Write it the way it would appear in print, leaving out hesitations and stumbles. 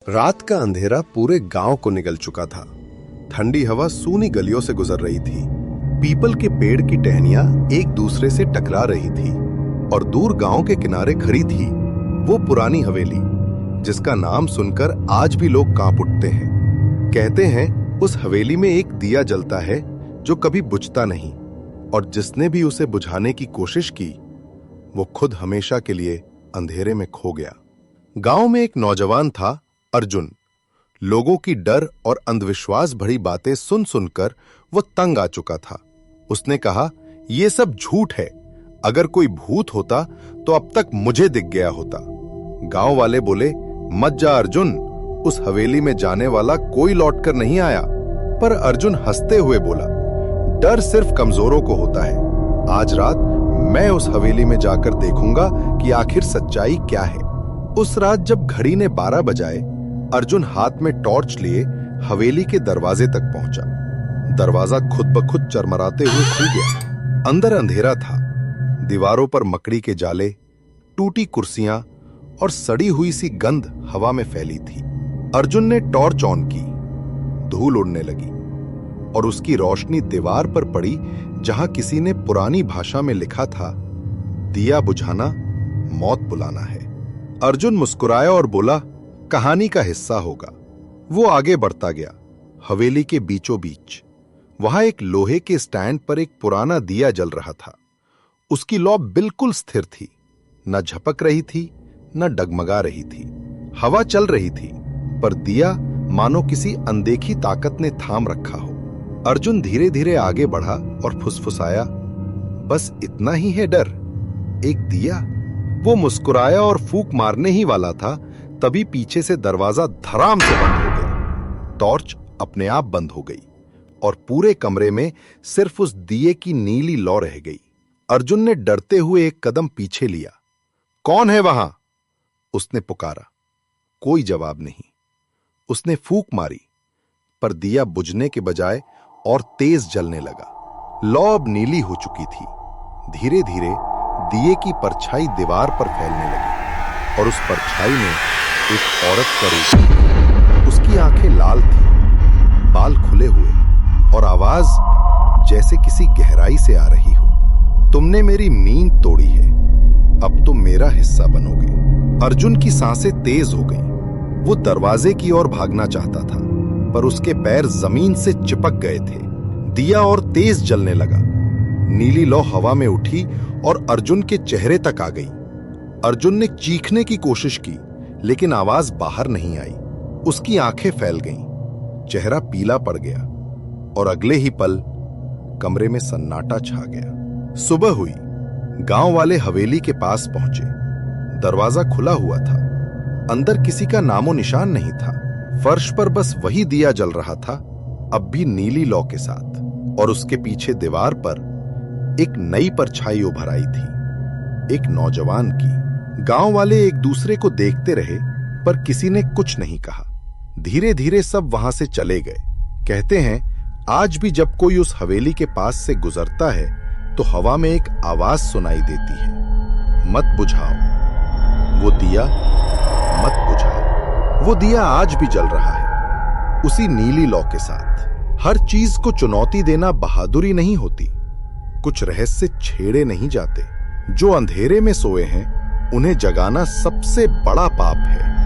रात का अंधेरा पूरे गांव को निगल चुका था। ठंडी हवा सूनी गलियों से गुजर रही थी। पीपल के पेड़ की टहनियां एक दूसरे से टकरा रही थी और दूर गांव के किनारे खड़ी थी वो पुरानी हवेली, जिसका नाम सुनकर आज भी लोग कांप उठते हैं। कहते हैं उस हवेली में एक दिया जलता है जो कभी बुझता नहीं, और जिसने भी उसे बुझाने की कोशिश की वो खुद हमेशा के लिए अंधेरे में खो गया। गांव में एक नौजवान था, अर्जुन। लोगों की डर और अंधविश्वास भरी बातें सुन सुनकर वो तंग आ चुका था। उसने कहा, ये सब झूठ है। अगर कोई भूत होता तो अब तक मुझे दिख गया होता। गांव वाले बोले, मत जा अर्जुन, उस हवेली में जाने वाला कोई लौटकर नहीं आया। पर अर्जुन हंसते हुए बोला, डर सिर्फ कमजोरों को होता है। आज रात मैं उस हवेली में जाकर देखूंगा कि आखिर सच्चाई क्या है। उस रात जब घड़ी ने 12 बजाए, अर्जुन हाथ में टॉर्च लिए हवेली के दरवाजे तक पहुंचा। दरवाजा खुद ब खुद चरमराते हुए खुल गया। अंदर अंधेरा था। दीवारों पर मकड़ी के जाले, टूटी कुर्सियां और सड़ी हुई सी गंध हवा में फैली थी। अर्जुन ने टॉर्च ऑन की। धूल उड़ने लगी और उसकी रोशनी दीवार पर पड़ी जहां किसी ने पुरानी भाषा में लिखा था, दिया बुझाना मौत बुलाना है। अर्जुन मुस्कुराया और बोला, कहानी का हिस्सा होगा। वो आगे बढ़ता गया। हवेली के बीचों बीच वहां एक लोहे के स्टैंड पर एक पुराना दिया जल रहा था। उसकी लौ बिल्कुल स्थिर थी, न झपक रही थी न डगमगा रही थी। हवा चल रही थी, पर दिया मानो किसी अनदेखी ताकत ने थाम रखा हो। अर्जुन धीरे धीरे आगे बढ़ा और फुसफुसाया, बस इतना ही है डर, एक दिया। वो मुस्कुराया और फूंक मारने ही वाला था, तभी पीछे से दरवाजा धड़ाम से बंद हो गया। टॉर्च अपने आप बंद हो गई और पूरे कमरे में सिर्फ उस दिए की नीली लौ रह गई। अर्जुन ने डरते हुए एक कदम पीछे लिया। कौन है वहां? उसने पुकारा। कोई जवाब नहीं। उसने फूंक मारी, पर दिया बुझने के बजाय और तेज जलने लगा। लौ अब नीली हो चुकी थी। धीरे धीरे दिए की परछाई दीवार पर फैलने लगी और उस परछाई में एक औरत का रूप। उसकी आंखें लाल थी, बाल खुले हुए और आवाज जैसे किसी गहराई से आ रही हो। तुमने मेरी नींद तोड़ी है, अब तुम मेरा हिस्सा बनोगे। अर्जुन की सांसें तेज हो गईं। वो दरवाजे की ओर भागना चाहता था, पर उसके पैर जमीन से चिपक गए थे। दिया और तेज जलने लगा। नीली लौ हवा में उठी और अर्जुन के चेहरे तक आ गई। अर्जुन ने चीखने की कोशिश की, लेकिन आवाज बाहर नहीं आई। उसकी आंखें फैल गईं, चेहरा पीला पड़ गया और अगले ही पल कमरे में सन्नाटा छा गया। सुबह हुई। गांव वाले हवेली के पास पहुंचे। दरवाजा खुला हुआ था। अंदर किसी का नामो निशान नहीं था। फर्श पर बस वही दिया जल रहा था, अब भी नीली लौ के साथ, और उसके पीछे दीवार पर एक नई परछाई उभर आई थी, एक नौजवान की। गांव वाले एक दूसरे को देखते रहे, पर किसी ने कुछ नहीं कहा। धीरे धीरे सब वहां से चले गए। कहते हैं आज भी जब कोई उस हवेली के पास से गुजरता है तो हवा में एक आवाज सुनाई देती है, मत बुझाओ वो दिया, मत बुझाओ। वो दिया आज भी जल रहा है, उसी नीली लौ के साथ। हर चीज को चुनौती देना बहादुरी नहीं होती। कुछ रहस्य छेड़े नहीं जाते। जो अंधेरे में सोए हैं उन्हें जगाना सबसे बड़ा पाप है।